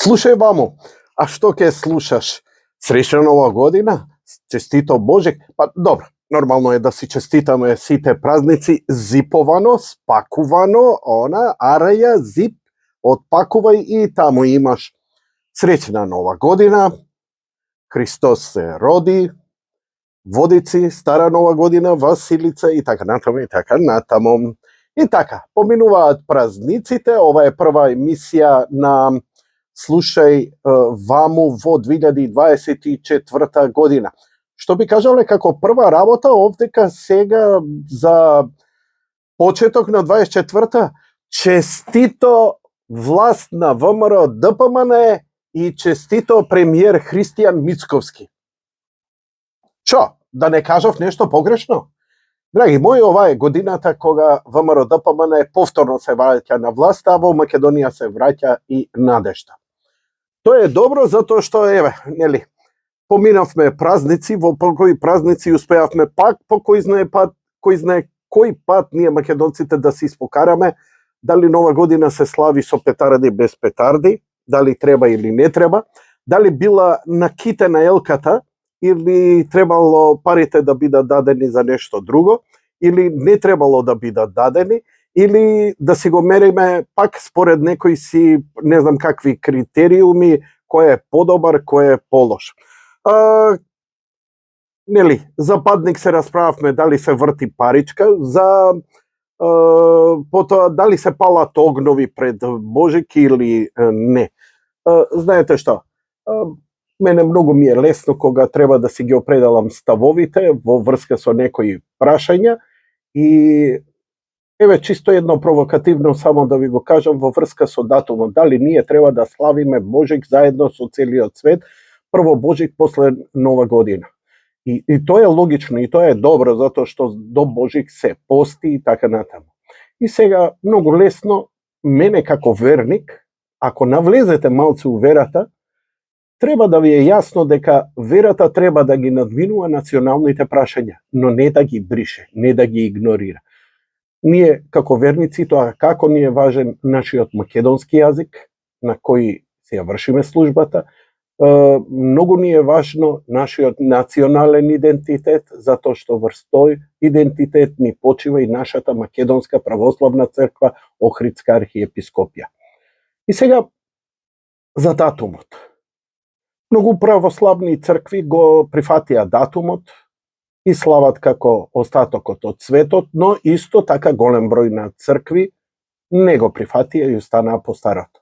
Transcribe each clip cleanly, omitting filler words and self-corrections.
Slušaj, vamo, a što ke slušaš? Srećna nova godina? Čestito Božek? Pa dobro, normalno je da si čestitamo svi te praznici zipovano, spakuvano, araja, zip, otpakuvaj i tamo imaš srećna nova godina, Hristos se rodi, Vodici, stara nova godina, Vasilica i taka natamo i taka natamo. I taka, pominovat praznicite, ova je prva emisija na Slušaj vamo vo 2024. godina. Što bi kažale kako prva rabota ovdje sega za početok na 24. Čestito vlast na VMRO DPMN i čestito premijer Hristijan Mickovski. Čo, da ne kažov nešto pogrešno? Dragi moji, ova je godinata koga VMRO DPMN povtorno se vraća na vlast, a Makedonija se vraća i nadešta. To je dobro zato što, pominavme praznici, vo koji praznici uspejavme pak po koji pat nije Makedoncite da si ispokarame, da li nova godina se slavi so petardi bez petardi, da li treba ili ne treba, da li bila nakitena elkata ili trebalo parite da bi dadeni za nešto drugo, ili ne trebalo da bi dadeni, ili da si go merime pak spored nekoj si ne znam kakvi kriterijumi, koje je podobar, koje je polož. Za padnik se raspravme da li se vrti parička, da li se palat ognovi pred Božik ili ne. Znate što, mene mnogo mi je lesno koga treba da si ga opredalam stavovite, vo vrske so nekoj prašanja i čisto jedno provokativno, samo da vi go kažem, vo vrska so datumom, da li nije treba da slavime Božik zajedno so celiot svet, prvo Božik, posle Nova godina. I to je logično i to je dobro, zato što do Božik se posti i tako natamo. I сега, mnogo lesno, mene kako vernik, ako navlezete malce u verata, treba da vi je jasno дека верата треба да ги надминува националните прашања, но не да ги брише, не да ги игнорира. Ние како верници, тоа како ни е важен нашиот македонски јазик, на кој се ја вршиме службата, многу ни е важно нашиот национален идентитет, затоа што врз тој идентитет ни почива и нашата македонска православна црква Охридска архиепископија. И сега за датумот. Многу православни цркви го прифатија датумот и слават како остатокот од светот, но исто така голем број на цркви не го прифатија и останаа по старото.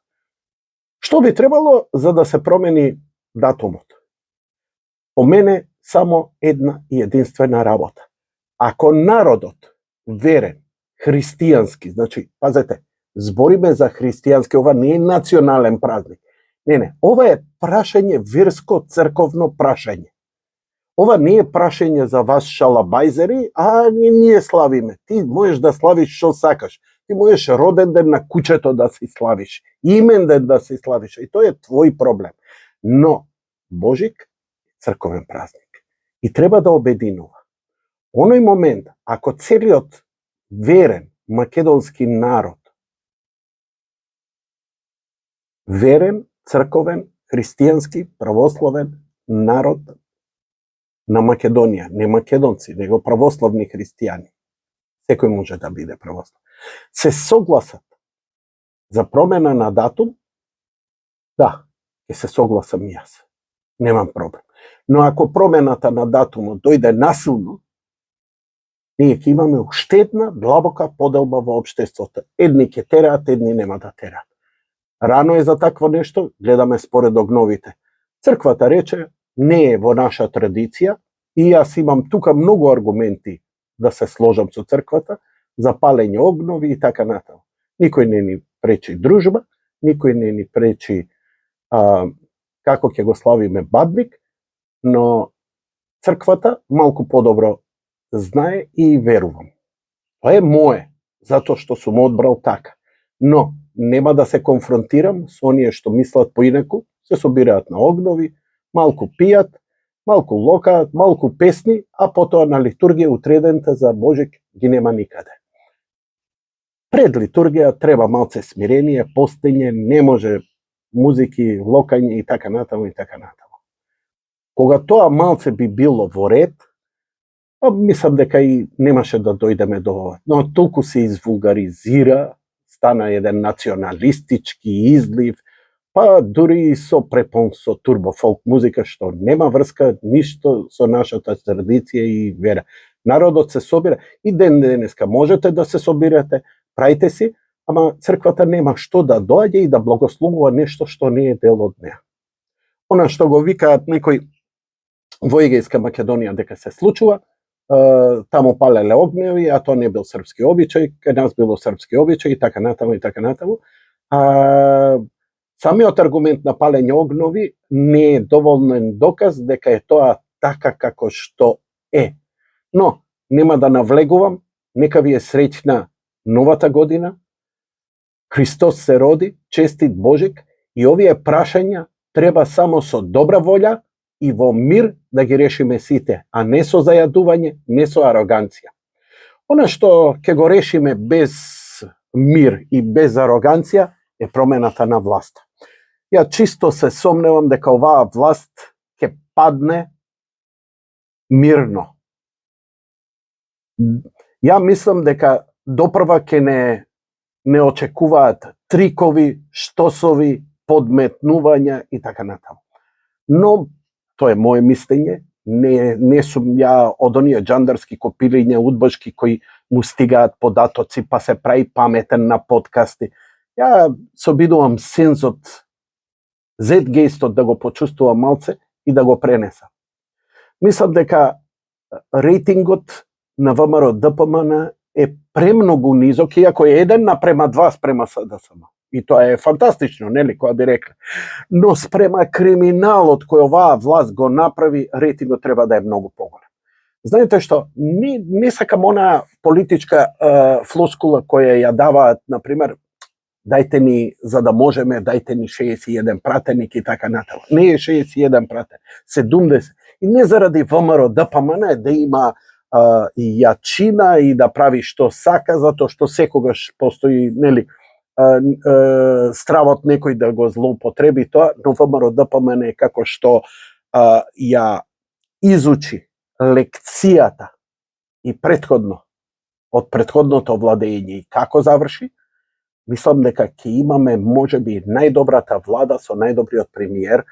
Што би требало за да се промени датумот? По мене само една и единствена работа. Ако народот верен, христијански, значи, пазете, збориме за христијански, ова не е национален празник. Не, ова е прашање, верско-црковно прашање. Ова не е прашање за вас шалабајзери, а ние славиме. Ти можеш да славиш што сакаш. Ти можеш роден ден на кучето да си славиш, имен ден да си славиш, и тоа е твој проблем. Но Божик е црковен празник и треба да обединува. Оној момент, ако целиот верен македонски народ, верен, црковен, христијански, православен народ на Македонија, не македонци, него православни христијани, секој може да биде православен, се согласат за промена на датум, да, ќе се согласам јас. Немам проблем. Но ако промената на датумот дојде насилно, ние ќе имаме уште една длабока поделба во општеството. Едни ќе тераат, едни нема да тераат. Рано е за такво нешто, гледаме според огновите. Црквата рече, не е во наша традиција, и јас имам тука многу аргументи да се сложам со црквата, за палење огнови и така натаму. Никој не ни пречи дружба, никој не ни пречи како ќе го славиме Бадник, но црквата малку подобро знае и верувам. Тоа е мое, затоа што сум одбрал така. Но нема да се конфронтирам со оние што мислат поинаку, се собираат на огнови, малку пијат, малку локаат, малку песни, а потоа на литургија утредента за Божик ги нема никаде. Пред литургија треба малце смирение, постење, не може музики, локање и така натаму и така натаму. Кога тоа малце би било во ред, мислам дека и немаше да дојдеме до ова. Но толку се извулгаризира, стана еден националистички излив, па дури и со препон со турбофолк музика, што нема врска ништо со нашата традиција и вера. Народот се собира и денеска можете да се собирате, правите си, ама црквата нема што да доаѓа и да благословува нешто што не е дел од неа. Она што го викаат некои во Егејска Македонија дека се случува, таму палеле огневи, а тоа не бил српски обичај, кај нас било српски обичај и така натаму и така натаму. Самиот аргумент на палење огнови не е доволен доказ дека е тоа така како што е. Но, нема да навлегувам, нека ви е среќна новата година, Христос се роди, честит Божик, и овие прашања треба само со добра волја и во мир да ги решиме сите, а не со зајадување, не со ароганција. Она што ќе го решиме без мир и без ароганција е промената на власта. Ја чисто се сомневам дека оваа власт ќе падне мирно. Ја мислам дека допрва ќе не очекуваат трикови, штосови, подметнувања и така натаму. Но тоа е моje мислење, не сум ја од оние џандарски копилиња удбашки кои му стигаат податоци па се прави паметен на подкасти. Ја се обидувам сензот, зетгејстот да го почувствувам малце и да го пренесам. Мислам дека рейтингот на ВМРО ДПМН е премногу низок, иако е 1:2 спрема СДСМ. И тоа е фантастично, нели, која би рекла. Но спрема криминалот кој оваа власт го направи, рейтингот треба да е многу поголем. Знаете што, не сакам она политичка флоскула која ја даваат, например, дајте ни, за да можеме, дајте ни 61 пратеник и така натаму. Не е 61 пратеник, 70. И не заради ВМРО ДПМН да има и јачина и да прави што сака, затоа што секогаш постои, нели, стравот некој да го злоупотреби тоа, но ВМРО ДПМН е како што ја изучи лекцијата и од претходното владење и како заврши, мислам дека ќе имаме можеби најдобрата влада со најдобриот премиер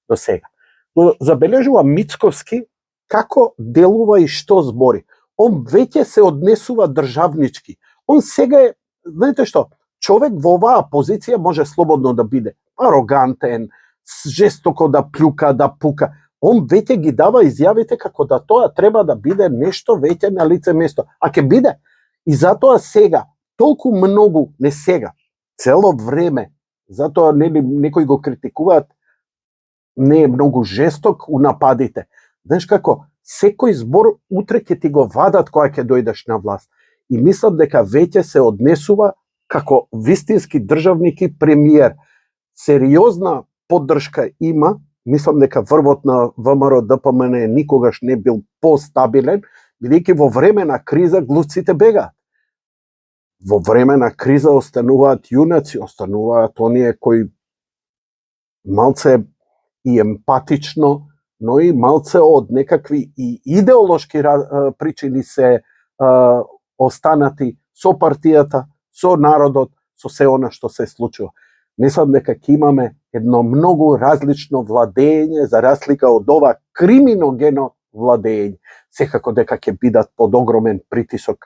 до сега. Но забележува Мицковски како делува и што збори. Он веќе се однесува државнички. Он сега е, знаете што, човек во оваа позиција може слободно да биде арогантен, жестоко да плюка, да пука. Он веќе ги дава изјавите како да тоа треба да биде нешто веќе на лице место. А ќе биде. И затоа сега, толку многу, не сега, цело време, затоа некои го критикуваат, не е многу жесток у нападите. Знаеш како, секој збор утре ќе ти го вадат кога ќе дојдеш на власт. И мислам дека веќе се однесува како вистински државник и премиер. Сериозна поддршка има, мислам дека врвот на ВМРО ДПМН никогаш не бил постабилен, бидејќи во време на криза глувците бегаат. Во време на криза остануваат јунаци, остануваат оние кои малце и емпатично, но и малце од некакви и идеолошки причини се останати со партијата, со народот, со се она што се случува. Мислам дека ќе имаме едно многу различно владење за разлика од ова криминогено владење. Секако дека ќе бидат под огромен притисок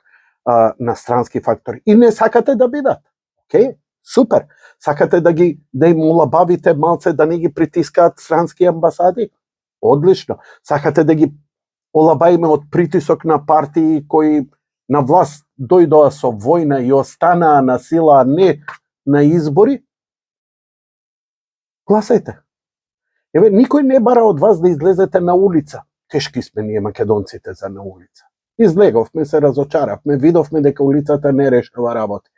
на странски фактори. И не сакате да бидат. Океј, супер. Сакате да им улабавите малце, да не ги притискаат странски амбасади? Одлично. Сакате да ги олабаиме од притисок на партии кои на власт дојдоа со војна и останаа на сила, а не на избори? Гласајте. Еве, никој не бара од вас да излезете на улица. Тешки сме ние македонците за на улица. Излеговме, се разочаравме, видовме дека улицата не решава работи.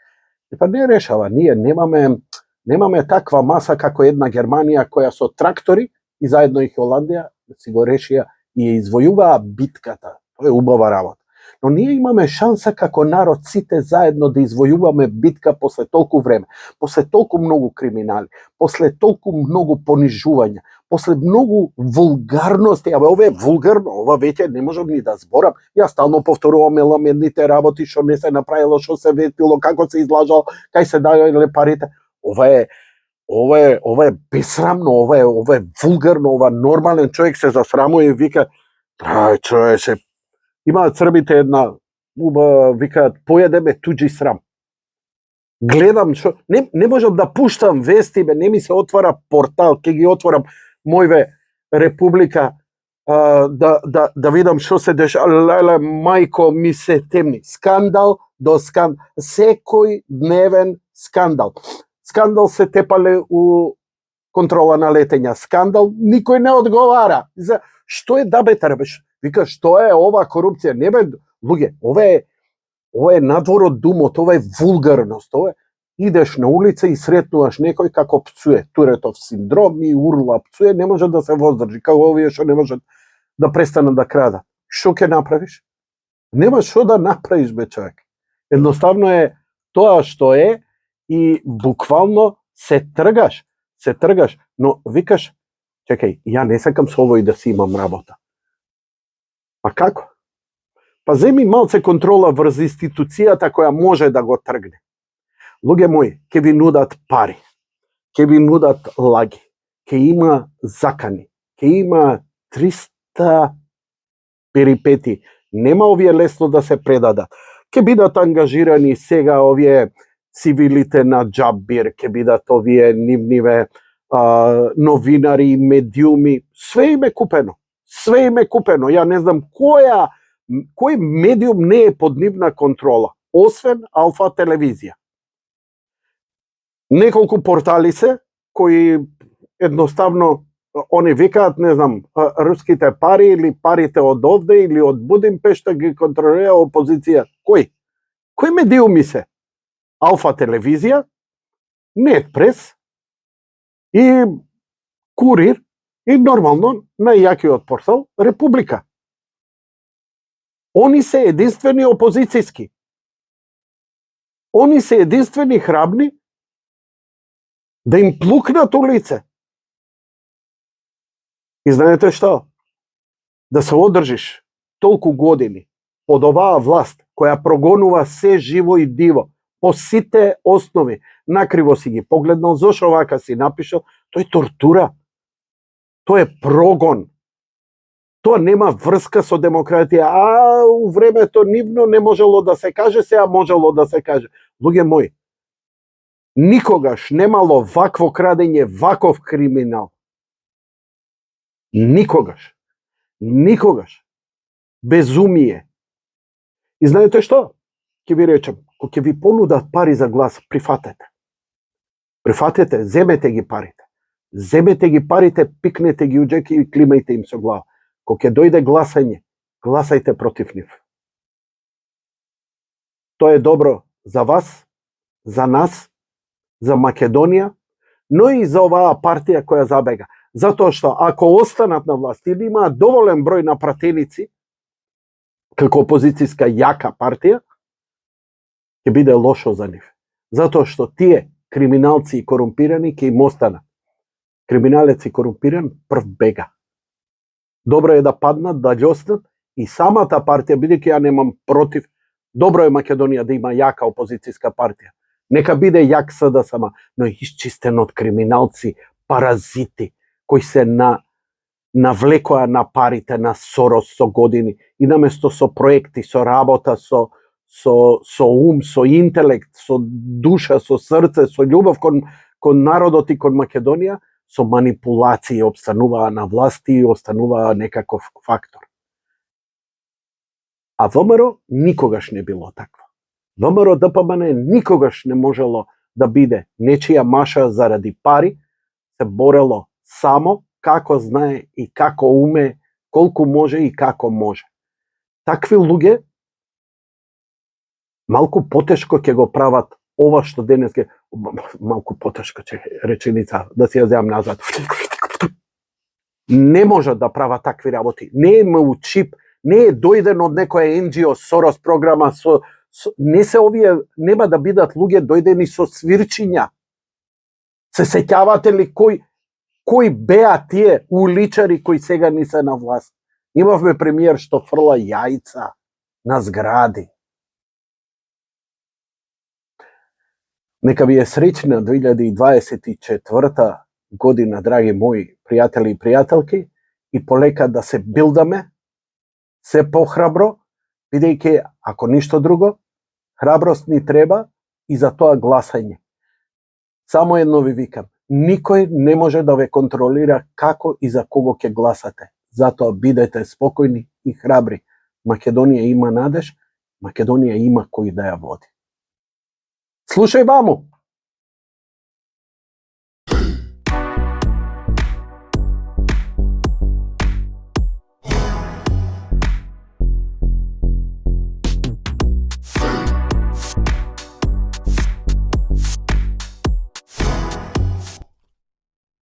Па не решава, ние немаме таква маса како една Германија која со трактори и заедно и Холандија си го решија и ја извојуваа битката. Тоа е убава работа. Но ние имаме шанса како народ сите заедно да извојуваме битка после толку време, после толку многу криминали, после толку многу понижувања, после многу вулгарности. Абе, ова е вулгарно, ова веќе не можам ни да зборам. Јас стално повторувам елементните работи, што не се направило, што се ветило, како се излажало, кај се дајале парите. Ова е бесрамно, ова е вулгарно, ова нормален човек се засрамува и вика: "Ај, човече, имаат Србите една викаат, појадеме туџи срам." Гледам што не можам да пуштам вести, не ми се отвара портал, ќе ги отворам мојве Република да видам што се дешава. Леле, мајко ми се темни. Скандал до скандал, секој дневен скандал. Скандал се тепале у контрола на летења. Скандал, никој не одговара. За што е дабетар? Вика, што е ова корупција? Не бе, луѓе, ова е надвор од думот, ова е вулгарност, ова е. Идеш на улица и сретнуваш некој како пцуе, Туретов синдром и урла пцуе, не може да се воздржи, како овие што не можат да престанат да крадат. Што ќе направиш? Нема што да направиш, бе, човек. Едноставно е тоа што е и буквално се тргаш, но викаш, чекај, ја не сакам со овој да си имам работа. Па како? Па земи малце контрола врз институцијата која може да го тргне. Луѓе мои, ќе ви нудат пари, ќе ви нудат лаги, ќе има закани, ќе има 300 перипети. Нема овие лесно да се предадат. Ќе бидат ангажирани сега овие цивилите на Џабир, ќе бидат овие нивниве новинари, медиуми, све им е купено. Ја не знам кој медиум не е под нивна контрола, освен Алфа телевизија. Неколку портали се кои едноставно они викаат, не знам, руските пари или парите од овде или од Будимпешта ги контролира опозиција. Кој медиуми се? Алфа телевизија, Нет прес и Курир и нормално најјакиот портал Република. Они се единствени опозицијски. Они се единствени храбни да им плукнат улице. И знаете што? Да се одржиш толку години под оваа власт која прогонува се живо и диво по сите основи, накриво си ги погледнал, зошто вака си напишал, тоа е тортура. Тоа е прогон. Тоа нема врска со демократија. У времето нивно не можело да се каже, сега можело да се каже. Луѓе мои, никогаш немало вакво крадење, ваков криминал. Никогаш. Безумие. И знаете што? Ќе ви речем, кога ќе ви понудат пари за глас, прифатете. Земете ги парите, пикнете ги у џеки и климајте им со глава. Кога ќе дојде гласање, гласајте против нив. Тоа е добро за вас, за нас, за Македонија, но и за оваа партија која забега. Затоа што ако останат на власт или имаат доволен број на пратеници, како опозицијска јака партија, ќе биде лошо за нив. Затоа што тие криминалци и корумпирани ќе им останат. Криминалец и корумпиран прв бега. Добро е да паднат, да љоснат и самата партија, бидејќи ја немам против, добро е Македонија да има јака опозицијска партија. Нека биде јак СДСМ, но исчистен од криминалци, паразити, кои се навлекоа на парите на Сорос со години и наместо со проекти, со работа, со ум, со интелект, со душа, со срце, со љубов кон народот и кон Македонија, со манипулации обстануваа на власти и остануваа некаков фактор. А ВМРО никогаш не било такво. ВМРО ДПМН никогаш не можело да биде нечија маша заради пари, се борело само како знае и како уме, колку може и како може. Такви луѓе малку потешко ќе го прават ова што денес малку потешко реченица, да си ја земам назад. Не можат да прават такви работи. Не има у чип, не е дојден од некоја NGO, Сорос програма, не се овие, нема да бидат луѓе дојдени со свирчиња. Се сеќавате ли кои беа тие уличари кои сега не се на власт? Имавме премиер што фрла јајца на згради. Нека ви е среќна 2024 година, драги мои пријатели и пријателки, и полека да се билдаме се похрабро, бидејќи, ако ништо друго, храброст ни треба и за тоа гласање. Само едно ви викам, никој не може да ве контролира како и за кого ќе гласате. Затоа бидете спокојни и храбри. Македонија има надеж, Македонија има кој да ја води. Слушај, мамо!